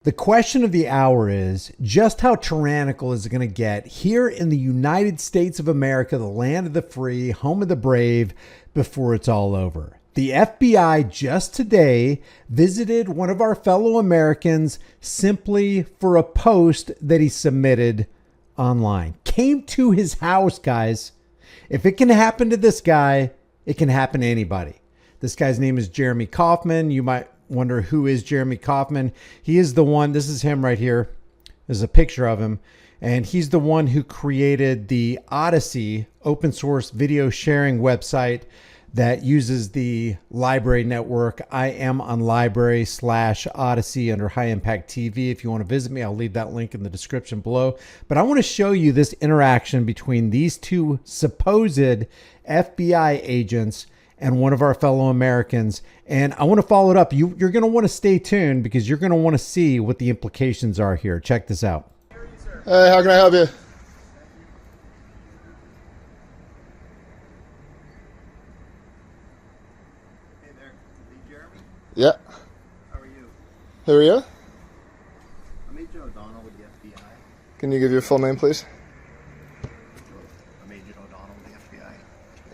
The question of the hour is, just how tyrannical is it going to get here in the United States of America, the land of the free, home of the brave, before it's all over? The FBI just today visited one of our fellow Americans simply for a post that he submitted online. Came to his house, guys. If it can happen to this guy, it can happen to anybody. This guy's name is Jeremy Kauffman. You might wonder, who is Jeremy Kauffman? He is the one, this is him right here. There's a picture of him. And he's the one who created the Odyssey open source video sharing website that uses the library network. I am on library/Odyssey under High Impact TV. If you want to visit me, I'll leave that link in the description below. But I want to show you this interaction between these two supposed FBI agents and one of our fellow Americans. And I want to follow it up. You're going to want to stay tuned because you're going to want to see what the implications are here. Check this out. Hey, how can I help you? Hey there, hey Jeremy. Yeah. How are you? Who are you? I'm Agent O'Donnell with the FBI. Can you give your full name, please? I'm Agent O'Donnell with the FBI.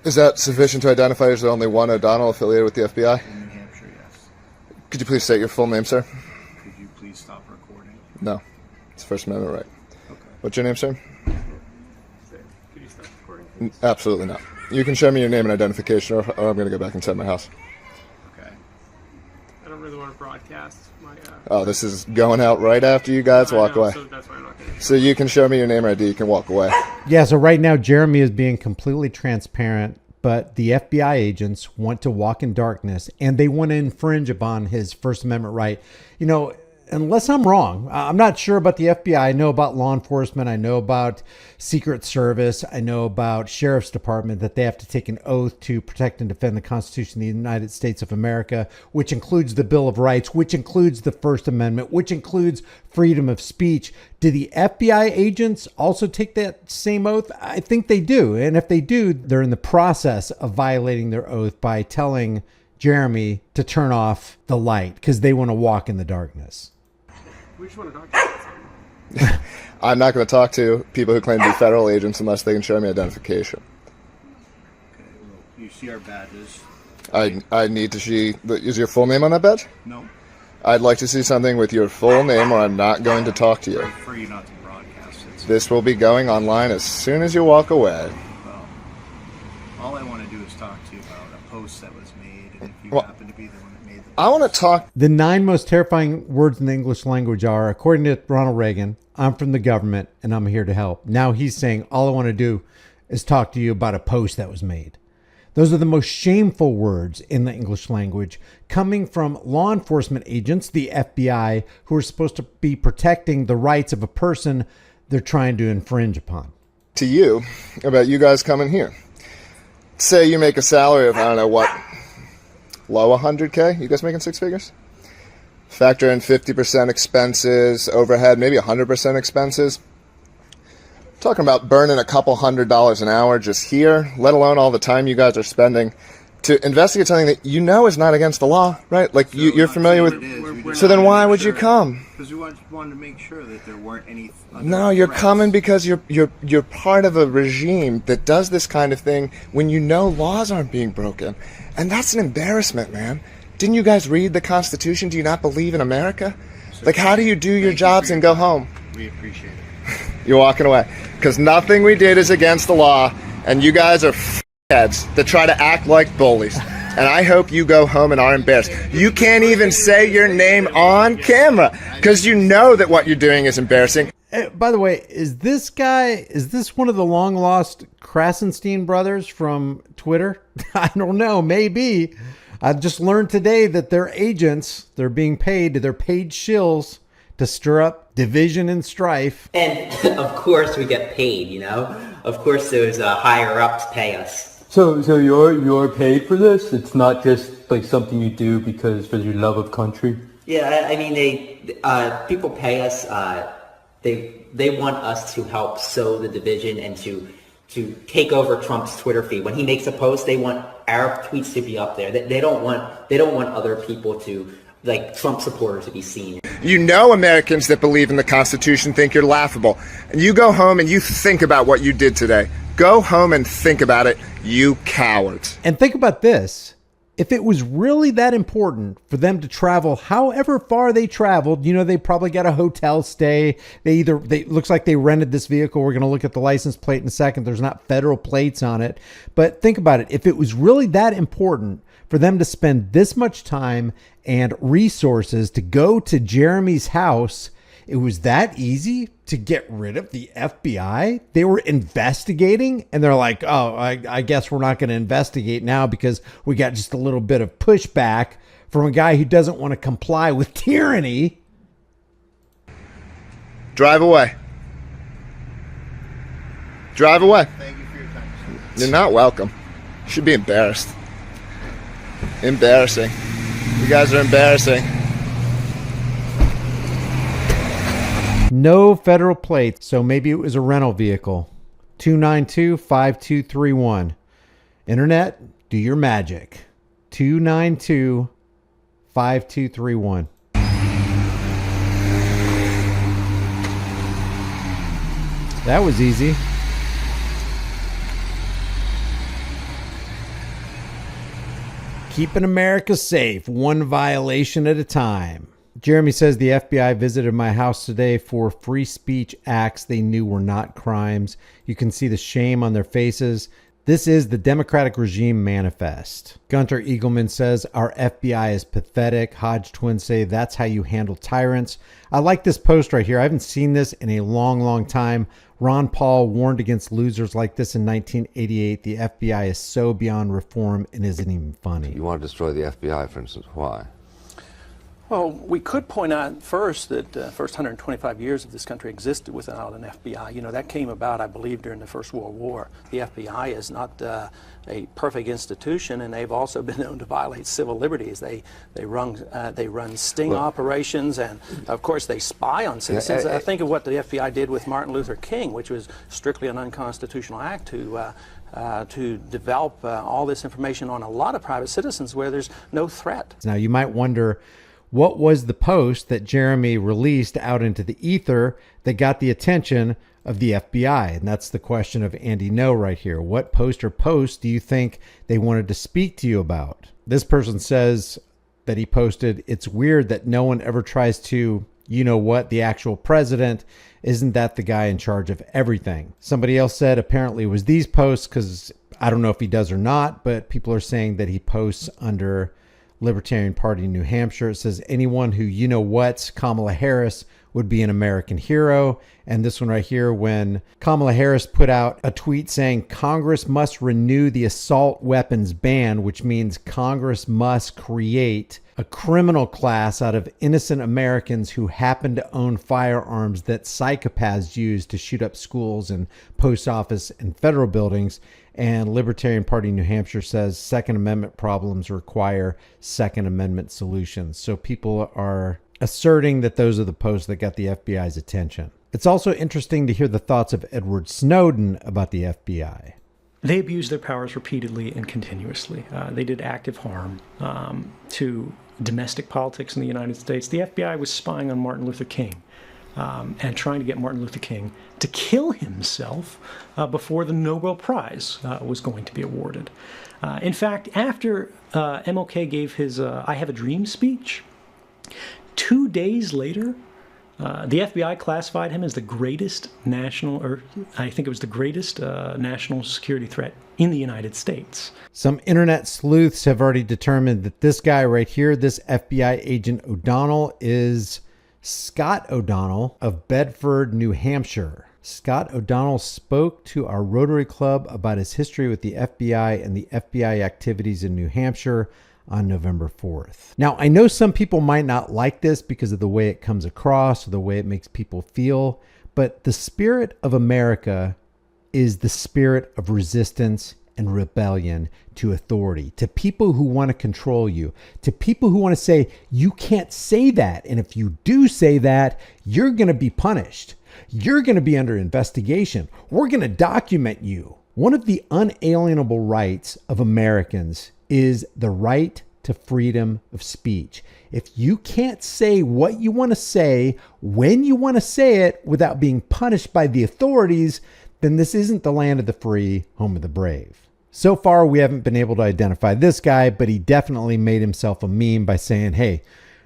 Is that sufficient to identify as the only one O'Donnell affiliated with the FBI? In New Hampshire, yes. Could you please state your full name, sir? Could you please stop recording? No. It's First Amendment right. Okay. What's your name, sir? Could you stop recording, please? Absolutely not. You can show me your name and identification, or I'm going to go back inside my house. Okay. I don't really want to broadcast my. Oh, this is going out right after you guys walk away. So that's why I'm not going to. So you can show me your name or ID, you can walk away. Yeah, so right now, Jeremy is being completely transparent, but the FBI agents want to walk in darkness and they want to infringe upon his First Amendment right. You know, unless I'm wrong, I'm not sure about the FBI. I know about law enforcement. I know about Secret Service. I know about Sheriff's Department, that they have to take an oath to protect and defend the Constitution of the United States of America, which includes the Bill of Rights, which includes the First Amendment, which includes freedom of speech. Do the FBI agents also take that same oath? I think they do. And if they do, they're in the process of violating their oath by telling Jeremy to turn off the light because they want to walk in the darkness. We just want to talk about something. I'm not going to talk to people who claim to be federal agents unless they can show me identification. Okay, well, you see our badges? I need to see... Is your full name on that badge? No. I'd like to see something with your full name or I'm not going to talk to I you. prefer you not to broadcast it. This will be going online as soon as you walk away. Well, all I want to do is talk to you about a post that was made, and if you Well, happen to be the one that made the post. I want to talk... The 9 most terrifying words in the English language are, according to Ronald Reagan, I'm from the government and I'm here to help. Now he's saying, all I want to do is talk to you about a post that was made. Those are the most shameful words in the English language, coming from law enforcement agents, the FBI, who are supposed to be protecting the rights of a person they're trying to infringe upon. to you about you guys coming here. Say you make a salary of, I don't know what, low 100K? You guys making 6 figures? Factor in 50% expenses, overhead, maybe 100% expenses. Talking about burning a couple $100 an hour just here, let alone all the time you guys are spending to investigate something that you know is not against the law, right? Like you're familiar with. So then why would you come? Because we wanted to make sure that there weren't any. No, you're coming because you're part of a regime that does this kind of thing when you know laws aren't being broken, and that's an embarrassment, man. Didn't you guys read the Constitution? Do you not believe in America? Like, how do you do your jobs and go home? We appreciate it. You're walking away. Because nothing we did is against the law, and you guys are heads that try to act like bullies. And I hope you go home and are embarrassed. You can't even say your name on camera because you know that what you're doing is embarrassing. By the way, is this one of the long lost Krasenstein brothers from Twitter? I don't know, maybe. I just learned today that they're agents. They're being paid. They're paid shills to stir up division and strife. And of course we get paid, you know? Of course those higher ups pay us. So you're paid for this? It's not just like something you do because for your love of country? Yeah, I mean people pay us. They want us to help sow the division and to take over Trump's Twitter feed. When he makes a post, they want our tweets to be up there. They don't want other people to, like Trump supporters, to be seen. You know Americans that believe in the Constitution think you're laughable. And you go home and you think about what you did today. Go home and think about it, you cowards. And think about this. If it was really that important for them to travel however far they traveled, they probably got a hotel stay. They looks like they rented this vehicle. We're going to look at the license plate in a second. There's not federal plates on it. But think about it. If it was really that important for them to spend this much time and resources to go to Jeremy's house, it was that easy to get rid of the FBI. They were investigating and they're like, oh, I guess we're not going to investigate now because we got just a little bit of pushback from a guy who doesn't want to comply with tyranny. Drive away. Drive away. Thank you for your time. You're not welcome. You should be embarrassed. Embarrassing. You guys are embarrassing. No federal plates, so maybe it was a rental vehicle. 292-5231. Internet, do your magic. 292-5231. That was easy. Keeping America safe, one violation at a time. Jeremy says the FBI visited my house today for free speech acts they knew were not crimes. You can see the shame on their faces. This is the Democratic regime manifest. Gunter Eagleman says our FBI is pathetic. Hodge twins say that's how you handle tyrants. I like this post right here. I haven't seen this in a long, long time. Ron Paul warned against losers like this in 1988. The FBI is so beyond reform and isn't even funny. You want to destroy the FBI, for instance. Why? Well, we could point out first that the first 125 years of this country existed without an FBI. That came about, I believe, during the First World War. The FBI is not a perfect institution, and they've also been known to violate civil liberties. They run sting operations, and of course they spy on citizens. Think of what the FBI did with Martin Luther King, which was strictly an unconstitutional act to develop all this information on a lot of private citizens where there's no threat. Now you might wonder, what was the post that Jeremy released out into the ether that got the attention of the FBI? And that's the question of Andy No right here. What post or posts do you think they wanted to speak to you about? This person says that he posted, it's weird that no one ever tries to, the actual president. Isn't that the guy in charge of everything? Somebody else said apparently it was these posts, because I don't know if he does or not, but people are saying that he posts under Libertarian Party New Hampshire. It says anyone who what's Kamala Harris would be an American hero. And this one right here, when Kamala Harris put out a tweet saying Congress must renew the assault weapons ban, which means Congress must create a criminal class out of innocent Americans who happen to own firearms that psychopaths use to shoot up schools and post office and federal buildings. And Libertarian Party New Hampshire says Second Amendment problems require Second Amendment solutions. So people are asserting that those are the posts that got the FBI's attention. It's also interesting to hear the thoughts of Edward Snowden about the FBI. They abused their powers repeatedly and continuously. They did active harm to domestic politics in the United States. The FBI was spying on Martin Luther King and trying to get Martin Luther King to kill himself before the Nobel Prize was going to be awarded. In fact, after MLK gave his I Have a Dream speech, 2 days later, the FBI classified him as the greatest national security threat in the United States. Some internet sleuths have already determined that this guy right here, this FBI agent O'Donnell, is Scott O'Donnell of Bedford, New Hampshire. Scott O'Donnell spoke to our Rotary Club about his history with the FBI and the FBI activities in New Hampshire on November 4th. Now, I know some people might not like this because of the way it comes across or the way it makes people feel, but the spirit of America is the spirit of resistance and rebellion to authority, to people who want to control you, to people who want to say, you can't say that. And if you do say that, you're going to be punished. You're going to be under investigation. We're going to document you. One of the unalienable rights of Americans is the right to freedom of speech. If you can't say what you want to say when you want to say it without being punished by the authorities, then this isn't the land of the free, home of the brave. So far, we haven't been able to identify this guy, but he definitely made himself a meme by saying, hey,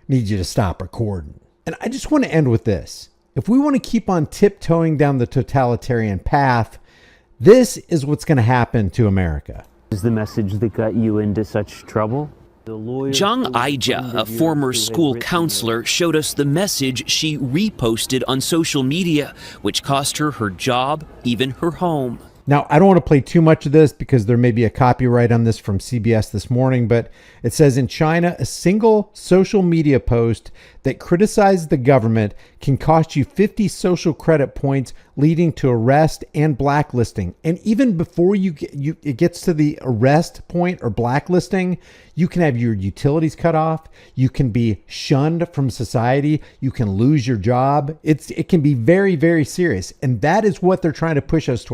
need you to stop recording. And I just want to end with this. If we want to keep on tiptoeing down the totalitarian path, this is what's going to happen to America. Is the message that got you into such trouble? Zhang Aija, a former school counselor, showed us the message she reposted on social media, which cost her her job, even her home. Now, I don't want to play too much of this because there may be a copyright on this from CBS this morning, but it says in China, a single social media post that criticizes the government can cost you 50 social credit points, leading to arrest and blacklisting. And even before it gets to the arrest point or blacklisting, you can have your utilities cut off. You can be shunned from society. You can lose your job. It can be very, very serious. And that is what they're trying to push us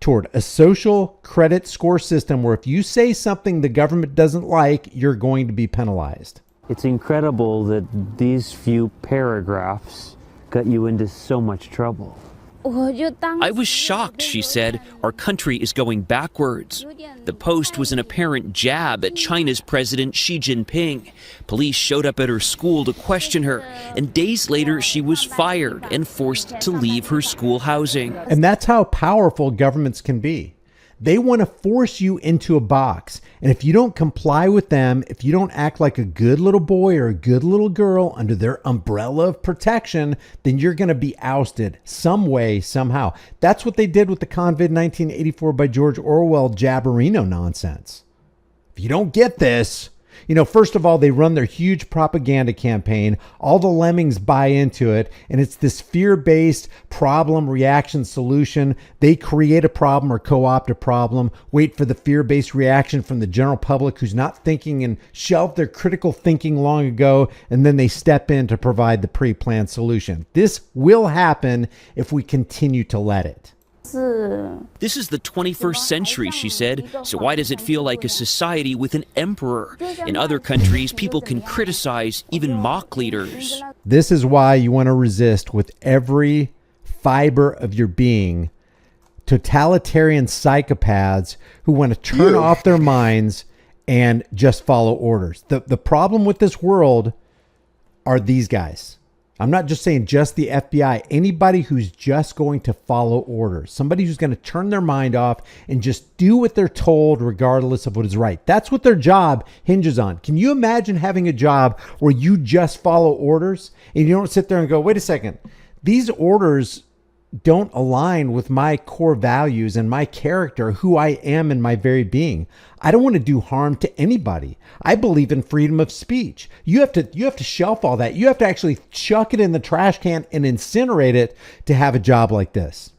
toward a social credit score system where if you say something the government doesn't like, you're going to be penalized. It's incredible that these few paragraphs got you into so much trouble. I was shocked, she said. Our country is going backwards. The post was an apparent jab at China's President Xi Jinping. Police showed up at her school to question her, and days later she was fired and forced to leave her school housing. And that's how powerful governments can be. They want to force you into a box. And if you don't comply with them, if you don't act like a good little boy or a good little girl under their umbrella of protection, then you're going to be ousted some way, somehow. That's what they did with the Convid 1984 by George Orwell Jabberino nonsense. If you don't get this, first of all, they run their huge propaganda campaign. All the lemmings buy into it. And it's this fear-based problem, reaction, solution. They create a problem or co-opt a problem, wait for the fear-based reaction from the general public who's not thinking and shelved their critical thinking long ago. And then they step in to provide the pre-planned solution. This will happen if we continue to let it. This is the 21st century, she said, so why does it feel like a society with an emperor? In other countries, people can criticize, even mock leaders. This is why you want to resist with every fiber of your being totalitarian psychopaths who want to turn off their minds and just follow orders. The problem with this world are these guys. I'm not just saying just the FBI, anybody who's just going to follow orders, somebody who's going to turn their mind off and just do what they're told regardless of what is right. That's what their job hinges on. Can you imagine having a job where you just follow orders and you don't sit there and go, wait a second, these orders don't align with my core values and my character, who I am in my very being. I don't want to do harm to anybody. I believe in freedom of speech. You have to shelf all that. You have to actually chuck it in the trash can and incinerate it to have a job like this.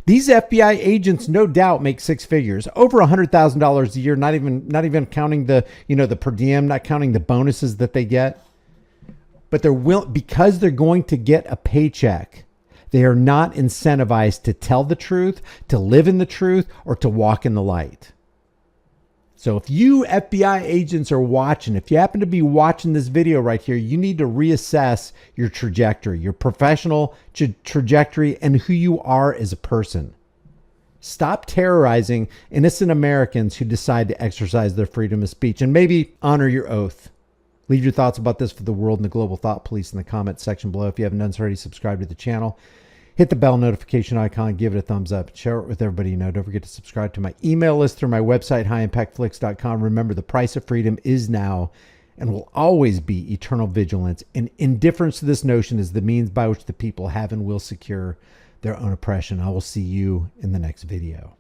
These FBI agents no doubt make six figures, over $100,000 a year, not even counting the per diem, not counting the bonuses that they get. But because they're going to get a paycheck. They are not incentivized to tell the truth, to live in the truth, or to walk in the light. So if you FBI agents are watching, if you happen to be watching this video right here, you need to reassess your trajectory, your professional trajectory, and who you are as a person. Stop terrorizing innocent Americans who decide to exercise their freedom of speech, and maybe honor your oath. Leave your thoughts about this for the world and the global thought police in the comment section below. If you haven't done so already, subscribe to the channel. Hit the bell notification icon, give it a thumbs up, share it with everybody you know. Don't forget to subscribe to my email list through my website, highimpactflix.com. Remember, the price of freedom is now and will always be eternal vigilance. And indifference to this notion is the means by which the people have and will secure their own oppression. I will see you in the next video.